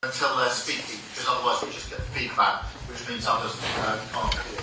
until they're speaking, because otherwise we just get feedback, which means others can't hear.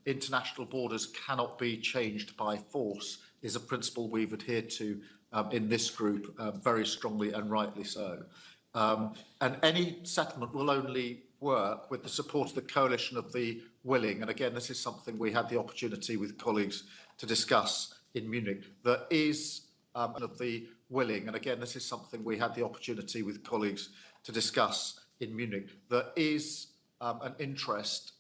International borders cannot be changed by force is a principle we've adhered to in this group very strongly and rightly so. And any settlement will only work with the support of the coalition of the willing. And again, this is something we had the opportunity with colleagues to discuss in Munich. There is of the willing, and again, this is something we had the opportunity with colleagues to discuss in Munich. There is an interest,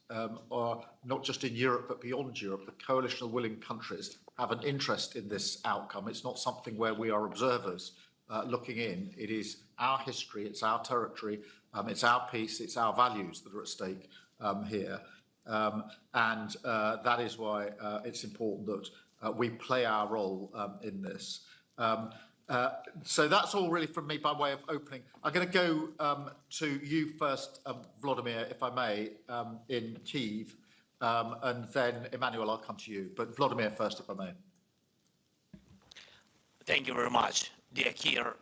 or not just in Europe but beyond Europe. The coalition of willing countries have an interest in this outcome. It's not something where we are observers looking in. It is our history, it's our territory, it's our peace, it's our values that are at stake here. And that is why it's important that we play our role in this. So that's all really from me by way of opening. I'm going to go to you first, Vladimir, if I may, in Kyiv, and then Emmanuel, I'll come to you. But Vladimir first, if I may. Thank you very much, dear Keir,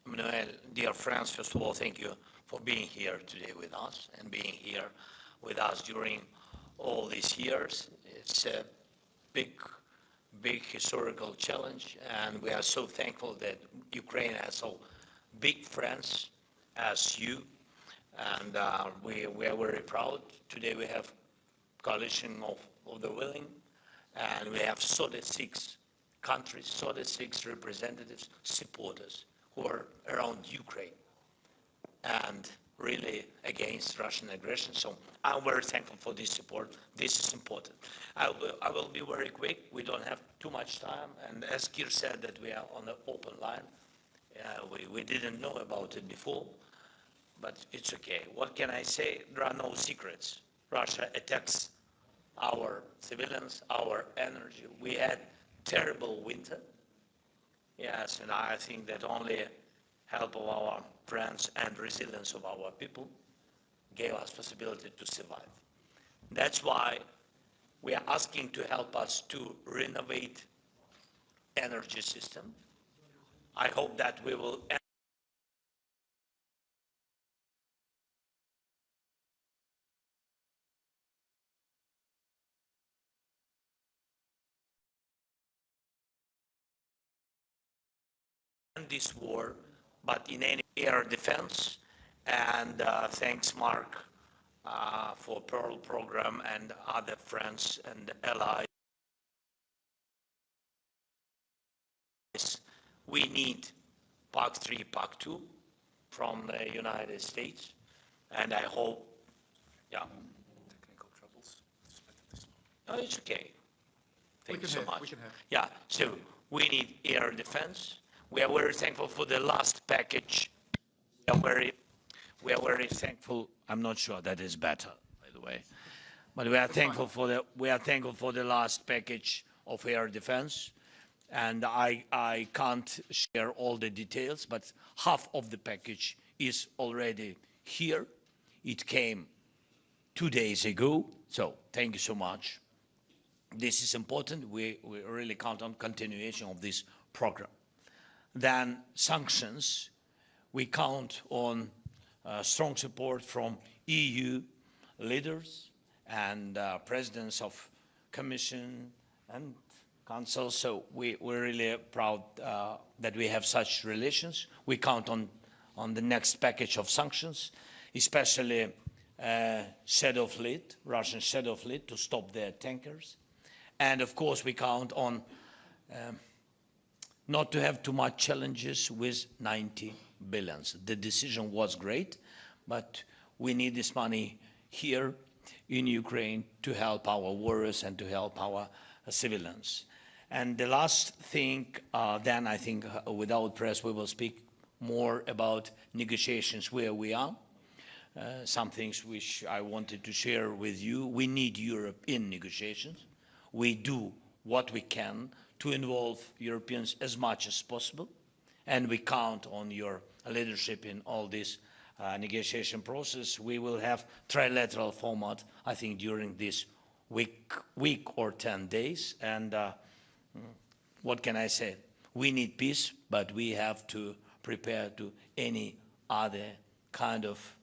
Emmanuel, dear friends. First of all, thank you for being here today with us and being here with us during all these years. It's a big historical challenge, and we are so thankful that Ukraine has so big friends as you, and we are very proud. Today we have coalition of the willing, and we have 36 countries, 36 representatives, supporters who are around Ukraine and really against Russian aggression. So I'm very thankful for this support. This is important. I will be very quick. We don't have too much time. And as Keir said that we are on the open line, we didn't know about it before, but it's okay. What can I say? There are no secrets. Russia attacks our civilians, our energy. We had terrible winter. Yes, and I think that only help of our friends and resilience of our people gave us possibility to survive. That's why we are asking to help us to renovate energy system. I hope that we will end this war, but in any air defense. And thanks, Mark, for Pearl program and other friends and allies. We need Part 3, Part 2 from the United States, and I hope, yeah. Technical troubles. No, it's okay. Thank you so much. We can hear. Yeah, so we need air defense. We are very thankful for the last package. We are very thankful. I'm not sure that is better, by the way, but we are thankful for the last package of air defense. And I can't share all the details, but half of the package is already here. It came 2 days ago, so thank you so much. This is important. We really count on continuation of this program. Then sanctions, we count on strong support from EU leaders and presidents of Commission and Council. So we're really proud that we have such relations. We count on the next package of sanctions, especially shadow fleet, Russian shadow fleet, to stop their tankers. And of course, we count on not to have too much challenges with 90 billion. The decision was great, but we need this money here in Ukraine to help our warriors and to help our civilians. And the last thing, then I think without press, we will speak more about negotiations where we are. Some things which I wanted to share with you. We need Europe in negotiations. We do what we can to involve Europeans as much as possible, and we count on your leadership in all this negotiation process. We will have trilateral format, I think, during this week or 10 days, and what can I say? We need peace, but we have to prepare to any other kind of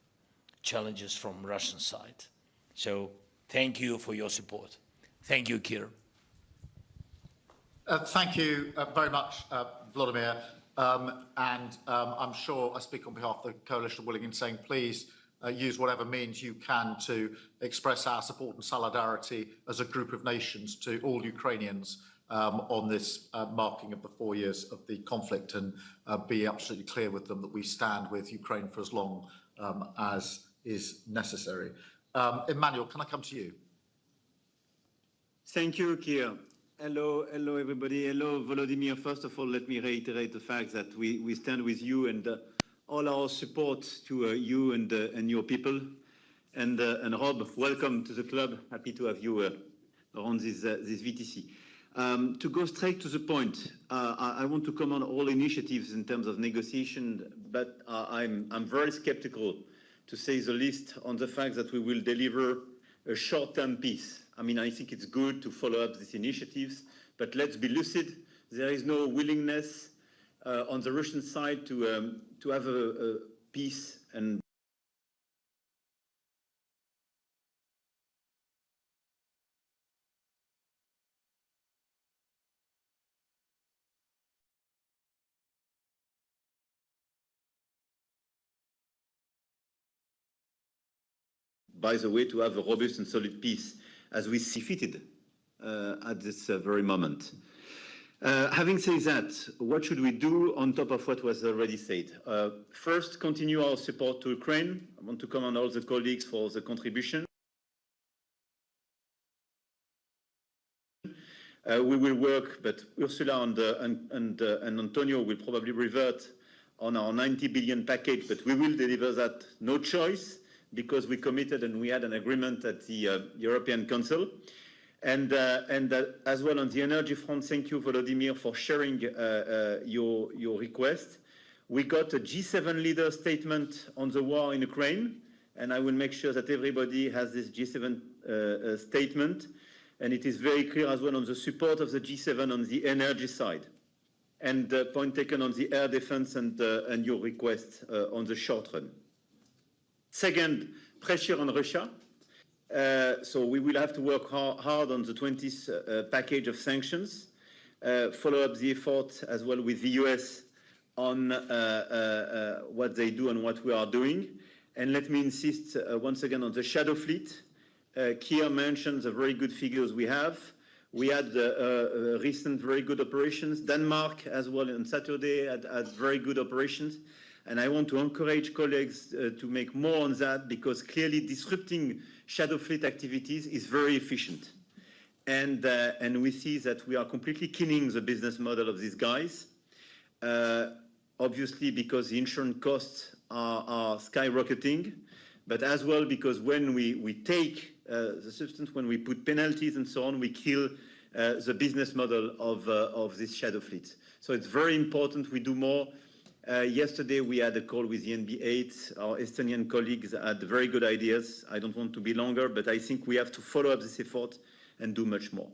challenges from Russian side. So thank you for your support. Thank you, Keir. Thank you very much, Vladimir. I'm sure I speak on behalf of the Coalition of Willing in saying please use whatever means you can to express our support and solidarity as a group of nations to all Ukrainians on this marking of the 4 years of the conflict, and be absolutely clear with them that we stand with Ukraine for as long as is necessary. Emmanuel, can I come to you? Thank you, Keir. Hello, everybody. Hello, Volodymyr. First of all, let me reiterate the fact that we stand with you, and all our support to you and your people. And Rob, welcome to the club. Happy to have you around this VTC. To go straight to the point, I want to comment on all initiatives in terms of negotiation, but I'm very skeptical, to say the least, on the fact that we will deliver a short-term peace. I mean, I think it's good to follow up these initiatives, but let's be lucid. There is no willingness on the Russian side to have a peace and by the way, to have a robust and solid peace, as we see fitted at this very moment. Having said that, what should we do on top of what was already said? First, continue our support to Ukraine. I want to commend all the colleagues for the contribution. We will work, but Ursula and Antonio will probably revert on our 90 billion package, but we will deliver that, no choice, because we committed and we had an agreement at the European Council. And as well on the energy front, thank you, Volodymyr, for sharing your request. We got a G7 leader statement on the war in Ukraine, and I will make sure that everybody has this G7 statement. And it is very clear as well on the support of the G7 on the energy side. And point taken on the air defense and your request on the short run. Second, pressure on Russia. So we will have to work hard on the 20th package of sanctions, follow up the effort as well with the US on what they do and what we are doing. And let me insist once again on the shadow fleet. Keir mentioned the very good figures we have. We had recent very good operations. Denmark as well on Saturday had very good operations. And I want to encourage colleagues to make more on that, because clearly disrupting shadow fleet activities is very efficient. And we see that we are completely killing the business model of these guys, obviously because the insurance costs are skyrocketing, but as well because when we take the substance, when we put penalties and so on, we kill the business model of this shadow fleet. So it's very important we do more. Yesterday we had a call with the NB8. Our Estonian colleagues had very good ideas. I don't want to be longer, but I think we have to follow up this effort and do much more.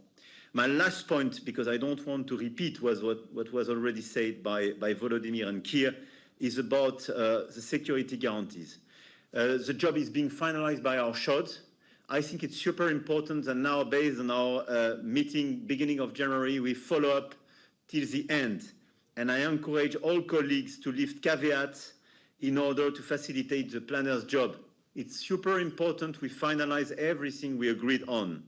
My last point, because I don't want to repeat what was already said by Vladimir and Keir, is about the security guarantees. The job is being finalized by our SHOD. I think it's super important, and now based on our meeting beginning of January, we follow up till the end. And I encourage all colleagues to lift caveats in order to facilitate the planner's job. It's super important we finalize everything we agreed on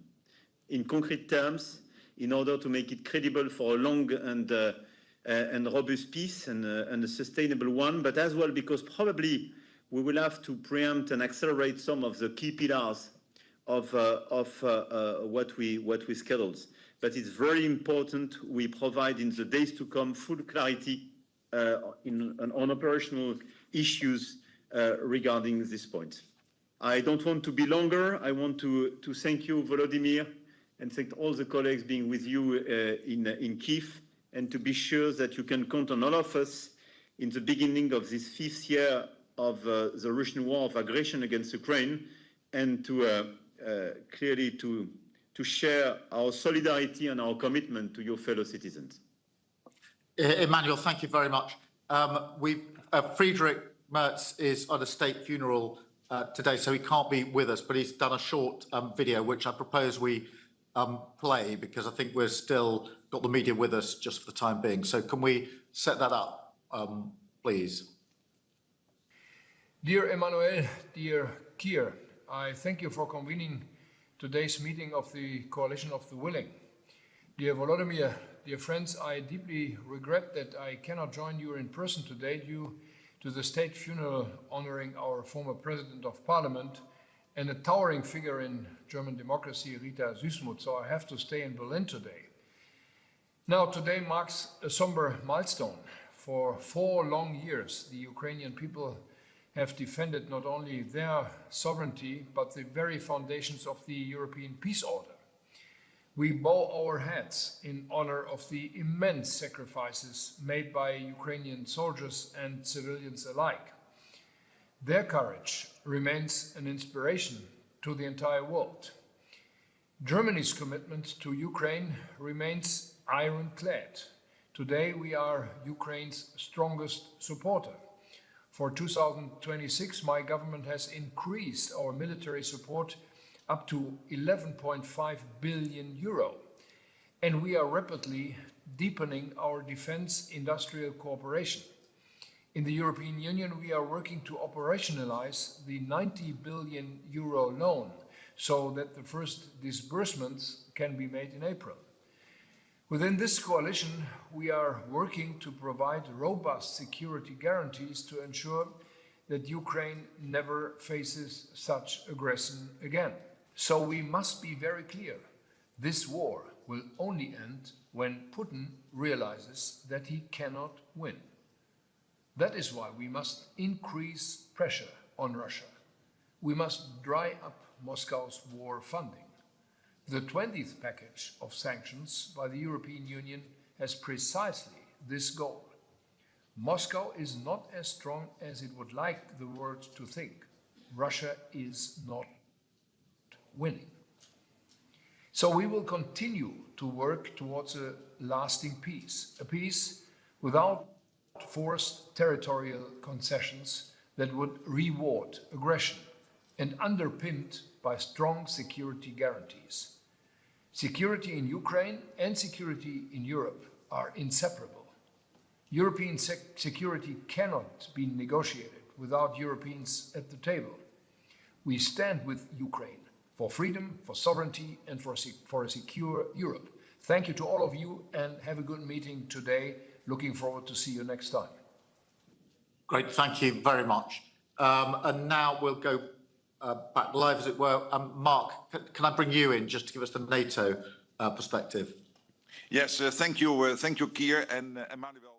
in concrete terms in order to make it credible for a long and robust peace and a sustainable one, but as well because probably we will have to preempt and accelerate some of the key pillars of what we scheduled. But it's very important we provide in the days to come full clarity on operational issues regarding this point. I don't want to be longer. I want to thank you, Volodymyr, and thank all the colleagues being with you in Kiev, and to be sure that you can count on all of us in the beginning of this 5th year of the Russian war of aggression against Ukraine, and to clearly to share our solidarity and our commitment to your fellow citizens. Emmanuel, thank you very much. Friedrich Merz is on a state funeral today, so he can't be with us, but he's done a short video, which I propose we play, because I think we're still got the media with us just for the time being. So can we set that up, please? Dear Emmanuel, dear Keir, I thank you for convening today's meeting of the Coalition of the Willing. Dear Volodymyr, dear friends, I deeply regret that I cannot join you in person today due to the state funeral honoring our former President of Parliament and a towering figure in German democracy, Rita Süssmuth, so I have to stay in Berlin today. Now, today marks a somber milestone. For 4 long years, the Ukrainian people have defended not only their sovereignty, but the very foundations of the European peace order. We bow our heads in honor of the immense sacrifices made by Ukrainian soldiers and civilians alike. Their courage remains an inspiration to the entire world. Germany's commitment to Ukraine remains ironclad. Today we are Ukraine's strongest supporter. For 2026, my government has increased our military support up to 11.5 billion euro. And we are rapidly deepening our defense industrial cooperation. In the European Union, we are working to operationalize the 90 billion euro loan so that the first disbursements can be made in April. Within this coalition, we are working to provide robust security guarantees to ensure that Ukraine never faces such aggression again. So we must be very clear. This war will only end when Putin realizes that he cannot win. That is why we must increase pressure on Russia. We must dry up Moscow's war funding. The 20th package of sanctions by the European Union has precisely this goal. Moscow is not as strong as it would like the world to think. Russia is not winning. So we will continue to work towards a lasting peace, a peace without forced territorial concessions that would reward aggression and underpinned by strong security guarantees. Security in Ukraine and security in Europe are inseparable. European security cannot be negotiated without Europeans at the table. We stand with Ukraine for freedom, for sovereignty, and for a secure Europe. Thank you to all of you and have a good meeting today. Looking forward to see you next time. Great, thank you very much. And now we'll go back live, as it were. Mark, can I bring you in just to give us the NATO perspective? Yes, thank you, Keir and Emmanuel.